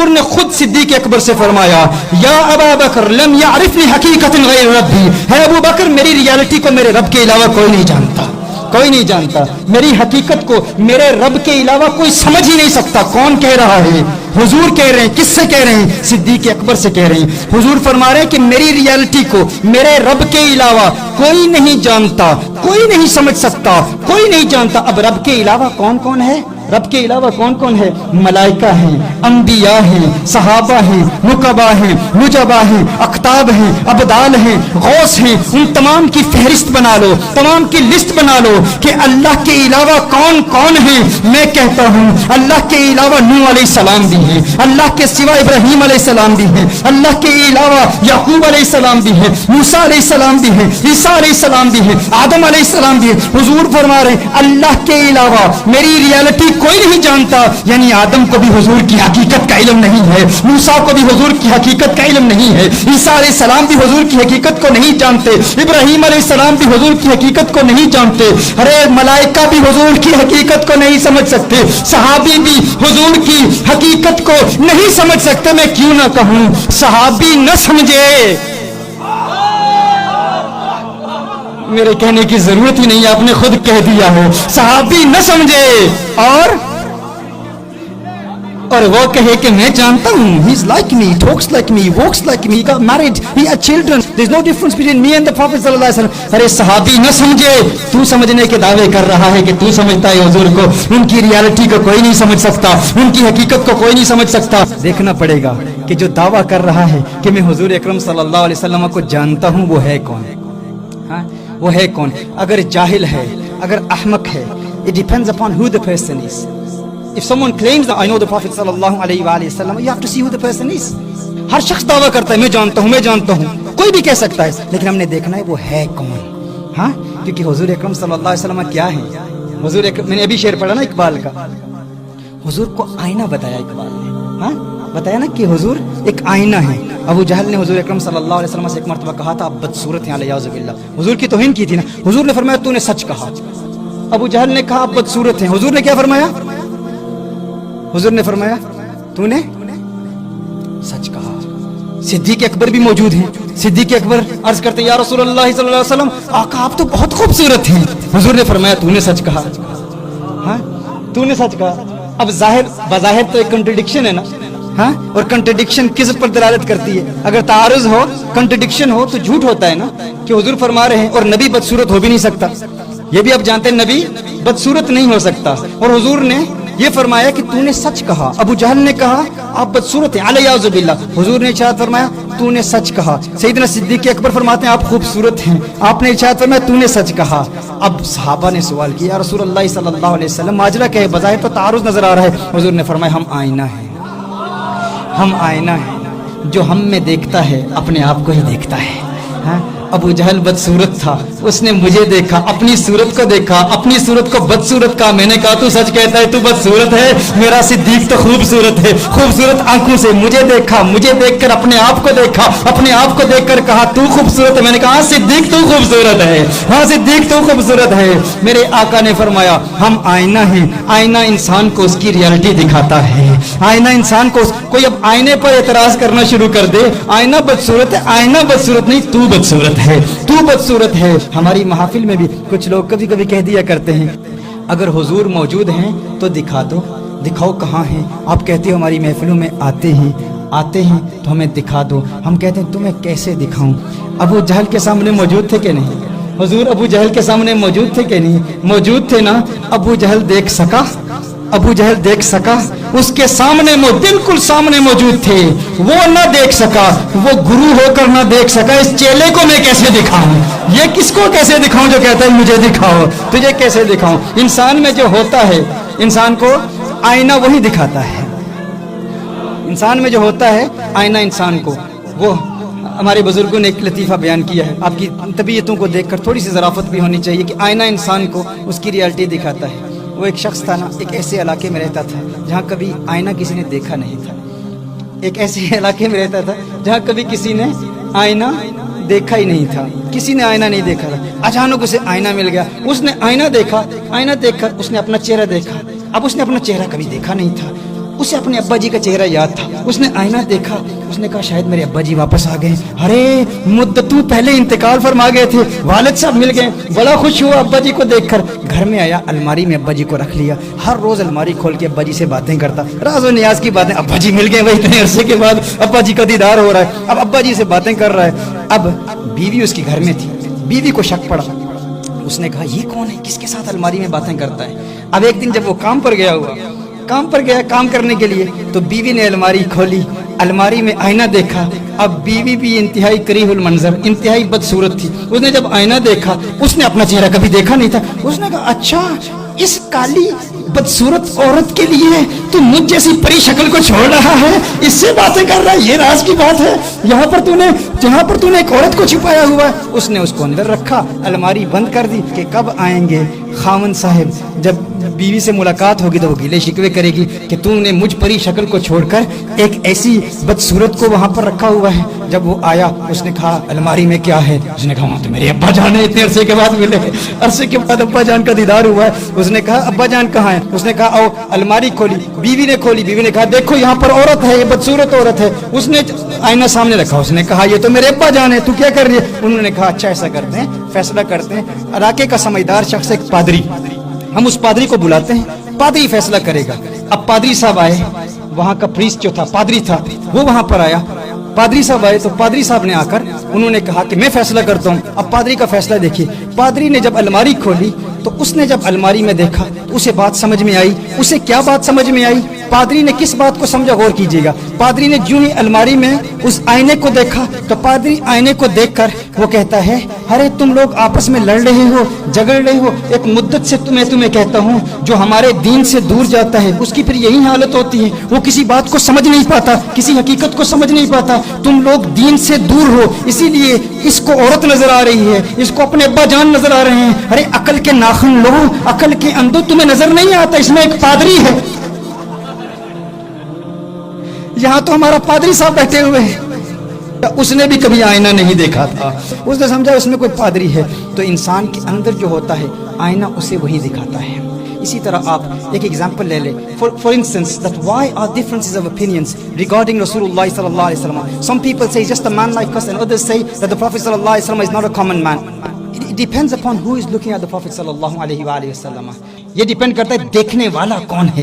हुजूर ने खुद सिद्दीक अकबर से फरमाया, या अबा बकर लम यारिफनी हकीकतन गैर रब्बी, है अबू बकर मेरी रियलिटी को मेरे रब के अलावा कोई नहीं जानता, कोई नहीं जानता, मेरी हकीकत को मेरे रब के अलावा कोई समझ ही नहीं सकता। कौन कह रहा है? हुजूर कह रहे हैं। किससे कह रहे हैं? सिद्दीक अकबर से कह रहे हैं। हुजूर फरमा रहे हैं कि मेरी रियलिटी को मेरे रब के अलावा कोई नहीं जानता, कोई नहीं समझ सकता, कोई नहीं जानता। अब रब के अलावा कौन कौन है? रब के अलावा कौन कौन है? मलाइका हैं, अंबिया हैं, सहाबा हैं, नुकबा हैं, नुजबा हैं, अख्ताब हैं, अबदाल हैं, गौस हैं। उन तमाम की फहरिस्त बना लो, तमाम की लिस्ट बना लो कि अल्लाह के अलावा कौन कौन है। मैं कहता हूँ अल्लाह के अलावा नूह अलैहिस्सलाम भी है, अल्लाह के सिवा इब्राहीम अलैहिस्सलाम भी है, अल्लाह के अलावा याकूब अलैहिस्सलाम भी है, मूसा अलैहिस्सलाम भी है, ईसा अलैहिस्सलाम भी है, आदम अलैहिस्सलाम भी है। हुजूर फरमा रहे अल्लाह के अलावा मेरी रियलिटी कोई नहीं जानता। यानी आदम को भी हुजूर की हकीकत का इल्म नहीं है, मूसा को भी हुजूर की हकीकत का इल्म नहीं है, ईसा अलैहिस्सलाम भी हुजूर की हकीकत को नहीं जानते, इब्राहीम अलैहिस्सलाम भी हुजूर की हकीकत को नहीं जानते। अरे मलाइका भी हुजूर की हकीकत को नहीं समझ सकते, सहाबी भी हुजूर की हकीकत को नहीं समझ सकते। मैं क्यों ना कहूं सहाबी न समझे, मेरे कहने की जरूरत ही नहीं, आपने खुद कह दिया है। सहाबी न समझे और वो कहे कि मैं जानता हूँ, he is like me, talks like me, walks like me, he got married, he had children, there is no difference between me and the Prophet sallallahu alaihi wasallam। अरे सहाबी न समझे, तू समझने के दावे कर रहा है कि तू समझता है हुजूर को। उनकी रियलिटी को कोई नहीं समझ सकता, उनकी हकीकत को कोई नहीं समझ सकता। देखना पड़ेगा कि जो दावा कर रहा है कि मैं हुजूर अकरम सल्लल्लाहु अलैहि वसल्लम को जानता हूँ, वो है कौन? हाँ, वो है कौन? अगर जाहिल है, अगर अहमक है, it depends upon who the person is. If someone claims that I know the Prophet sallallahu alaihi wasallam, you have to see who the person is. हर शख्स दावा करता है मैं जानता हूँ, मैं जानता हूँ, कोई भी कह सकता है, लेकिन हमने देखना है वो है कौन। हाँ, क्योंकि हुजूर अकरम सल्लल्लाहु अलैहि वसल्लम क्या है? हुजूर अकरम, मैंने अभी शेर पढ़ा ना इकबाल का, हुजूर को आईना बताया इकबाल ने। हाँ, बताया ना कि हुजूर एक आईना है। अबू जहल ने हुजूर अकरम सल्लल्लाहु अलैहि वसल्लम से एक मर्तबा कहा था आप बदसूरत हैं अलैहिस्सलाम, हुजूर की तौहीन की थी ना। हुजूर ने फरमाया तूने सच कहा। अबू जहल ने कहा आप बदसूरत हैं, हुजूर ने क्या फरमाया? हुजूर ने फरमाया तूने सच कहा। सिद्दीक अकबर भी मौजूद हैं। सिद्दीक अकबर अर्ज करते या रसूलुल्लाह सल्लल्लाहु अलैहि वसल्लम, आका आप तो बहुत खूबसूरत हैं। हुजूर ने फरमाया तूने सच कहा। हाँ, तूने सच कहा। अब जाहिर बज़ाहिर तो एक कंट्रडिक्शन है ना। हाँ, और कंट्रडिक्शन किस पर दलालत करती है? अगर तारुज हो, कंट्रडिक्शन हो तो झूठ होता है ना, कि हुजूर फरमा रहे हैं और नबी बदसूरत हो भी नहीं सकता। ये भी आप जानते हैं नबी बदसूरत नहीं हो सकता, और हुजूर ने ये फरमाया कि तूने सच कहा। अबू जहल ने कहा आप बदसूरत हैं अलैहिस्सलाम बिल्लाह, हुजूर ने इरशाद फरमाया तूने सच कहा। सैयदना सिद्दीक अकबर फरमाते हैं आप खूबसूरत हैं, आपने इरशाद फरमाया तूने सच कहा। अब सहाबा ने सवाल किया रसूलुल्लाह सल्लल्लाहु अलैहि वसल्लम माजरा क्या है? बज़ाहिर तो तारुज नजर आ रहा है। हुजूर ने फरमाया हम आईना है, हम आईना है, जो हम में देखता है अपने आप को ही देखता है। हाँ? अबू जहल बदसूरत था, उसने मुझे देखा, अपनी सूरत को देखा, अपनी सूरत को बदसूरत कहा। मैंने कहा तू सच कहता है, तू बदसूरत है, मेरा सिद्दीक तो खूबसूरत है। खूबसूरत आंखों से मुझे देखा, मुझे देखकर अपने आप को देखा, अपने आप को देखकर कहा तू खूबसूरत है। मैंने कहा सिद्दीक तू खूबसूरत है, हाँ सिद्दीक तू खूबसूरत है। मेरे आका ने फरमाया हम आईना है, आईना इंसान को उसकी रियलिटी दिखाता है। आईना इंसान को, कोई अब आईने पर एतराज करना शुरू कर दे, आईना बदसूरत है, आईना बदसूरत नहीं, तू बदसूरत है, तू बदसूरत है। हमारी महफिल में भी कुछ लोग कभी कभी कह दिया करते हैं अगर हुजूर मौजूद हैं तो दिखा दो। दिखाओ कहाँ हैं? आप कहते हो हमारी महफिलों में आते हैं तो हमें दिखा दो। हम कहते हैं तुम्हें कैसे दिखाऊं? अबू जहल के सामने मौजूद थे कि नहीं? हुजूर अबू जहल के सामने मौजूद थे कि नहीं? मौजूद थे ना। अबू जहल देख सका? अबू जहल देख सका? उसके सामने बिल्कुल सामने मौजूद थे, वो ना देख सका, वो गुरु होकर ना देख सका। इस चेले को मैं कैसे दिखाऊं? ये किसको कैसे दिखाऊं जो कहता है मुझे दिखाओ? तुझे कैसे दिखाऊं? इंसान में जो होता है, इंसान को आईना वही दिखाता है। इंसान में जो होता है आईना इंसान को, वो हमारे बुजुर्गों ने एक लतीफ़ा बयान किया है। आपकी तबीयतों को देखकर थोड़ी सी ज़राफ़त भी होनी चाहिए कि आईना इंसान को उसकी रियलिटी दिखाता है। वो एक शख्स था ना, एक ऐसे इलाके में रहता था जहाँ कभी आईना किसी ने देखा नहीं था। एक ऐसे इलाके में रहता था जहाँ कभी किसी ने आईना देखा ही नहीं था, किसी ने आईना नहीं देखा था। अचानक उसे आईना मिल गया, उसने आईना देखा, आईना देखकर उसने अपना चेहरा देखा। अब उसने अपना चेहरा कभी देखा नहीं था। اسے اپنے ابا جی کا چہرہ یاد تھا. اس نے آئینہ دیکھا, اس نے کہا شاید میرے ابا جی واپس آ گئے. ارے مدتوں پہلے انتقال فرما گئے تھے, والد صاحب مل گئے. بڑا خوش ہوا ابا جی کو دیکھ کر. گھر میں آیا, الماری میں ابا جی کو رکھ لیا. ہر روز الماری کھول کے ابا جی سے باتیں کرتا, راز و نیاز کی باتیں. ابا جی مل گئے بھائی اتنے عرصے کے بعد, ابا جی کا دیدار ہو رہا ہے. اب ابا جی سے باتیں کر رہا ہے. اب بیوی اس کے گھر میں تھی. بیوی کو شک پڑا. اس نے کہا یہ کون ہے, کس کے ساتھ الماری میں باتیں کرتا ہے. اب ایک دن جب وہ کام پر گیا ہوا, کام پر گیا کام کرنے کے لیے, تو بیوی نے الماری کھولی, الماری میں آئینہ دیکھا. اب بیوی بھی انتہائی کریہ المنظر, انتہائی بدصورت تھی. اس نے جب آئینہ دیکھا, اس نے اپنا چہرہ کبھی دیکھا نہیں تھا. اس نے کہا اچھا اس کالی بدصورت عورت کے لیے تو مجھ جیسی پری شکل کو چھوڑ رہا ہے, اس سے باتیں کر رہا ہے, یہ راز کی بات ہے. یہاں پر تو نے ایک عورت کو چھپایا ہوا ہے. اس نے اس کو اندر رکھا, الماری بند کر دی کہ کب آئیں گے خاوند صاحب, جب بیوی سے ملاقات ہوگی تو وہ گلے شکوے کرے گی کہ تم نے مجھ پری شکل کو چھوڑ کر ایک ایسی بدصورت کو وہاں پر رکھا ہوا ہے. جب وہ آیا, اس نے کہا الماری میں کیا ہے. اس نے کہا وہاں تو میرے ابا جان ہے, اتنے عرصے کے بعد ملے, عرصے کے بعد ابا جان کا دیدار ہوا ہے. اس نے کہا ابا جان کہاں ہے. اس نے کہا او, الماری کھولی. بیوی نے کھولی, بیوی نے کہا دیکھو یہاں پر عورت ہے, یہ بدصورت عورت ہے. اس نے آئینہ سامنے رکھا. اس نے کہا یہ تو میرے ابا جان ہے, تو کیا کر رہی ہے. انہوں نے کہا اچھا ایسا کرتے ہیں, فیصلہ کرتے ہیں, علاقے کا سمجھدار شخص ایک پادری, ہم اس پادری کو بلاتے ہیں, پادری فیصلہ کرے گا. اب پادری صاحب آئے, وہاں کا پریسٹ جو تھا, پادری تھا, وہ وہاں پر آیا. پادری صاحب آئے تو پادری صاحب نے آ کر انہوں نے کہا کہ میں فیصلہ کرتا ہوں. اب پادری کا فیصلہ دیکھیے. پادری نے جب الماری کھولی تو اس نے جب الماری میں دیکھا تو اسے بات سمجھ میں آئی. اسے کیا بات سمجھ میں آئی, پادری نے کس بات کو سمجھا, غور کیجیے گا. پادری نے جو ہی الماری میں اس آئینے کو دیکھا تو پادری آئینے کو دیکھ کر وہ کہتا ہے ارے تم لوگ آپس میں لڑ رہے ہو, جھگڑ رہے ہو, ایک مدت سے تمہیں کہتا ہوں جو ہمارے دین سے دور جاتا ہے اس کی پھر یہی حالت ہوتی ہے, وہ کسی بات کو سمجھ نہیں پاتا, کسی حقیقت کو سمجھ نہیں پاتا. تم لوگ دین سے دور ہو, اسی لیے اس کو عورت نظر آ رہی ہے, اس کو اپنے ابا جان نظر آ رہے ہیں. ارے عقل کے ناخن لو, عقل کے اندو تمہیں نظر نہیں آتا, اس میں ایک پادری ہے. یہاں تو ہمارا پادری صاحب بیٹھے ہوئے ہیں, اس نے بھی کبھی آئینہ نہیں دیکھا تھا. اس نے سمجھا اس میں کوئی پادری ہے. تو انسان کے اندر جو ہوتا ہے آئینہ اسے وہی دکھاتا ہے. اسی طرح آپ ایک ایگزامپل لے لیں. For instance that why are differences of opinions regarding Rasulullah sallallahu alaihi wasallam. Some people say just a man like us, and others say that the Prophet sallallahu alaihi wasallam is not a common man. It depends upon who is looking at the Prophet sallallahu alaihi wasallam. یہ depend کرتا ہے دیکھنے والا کون ہے.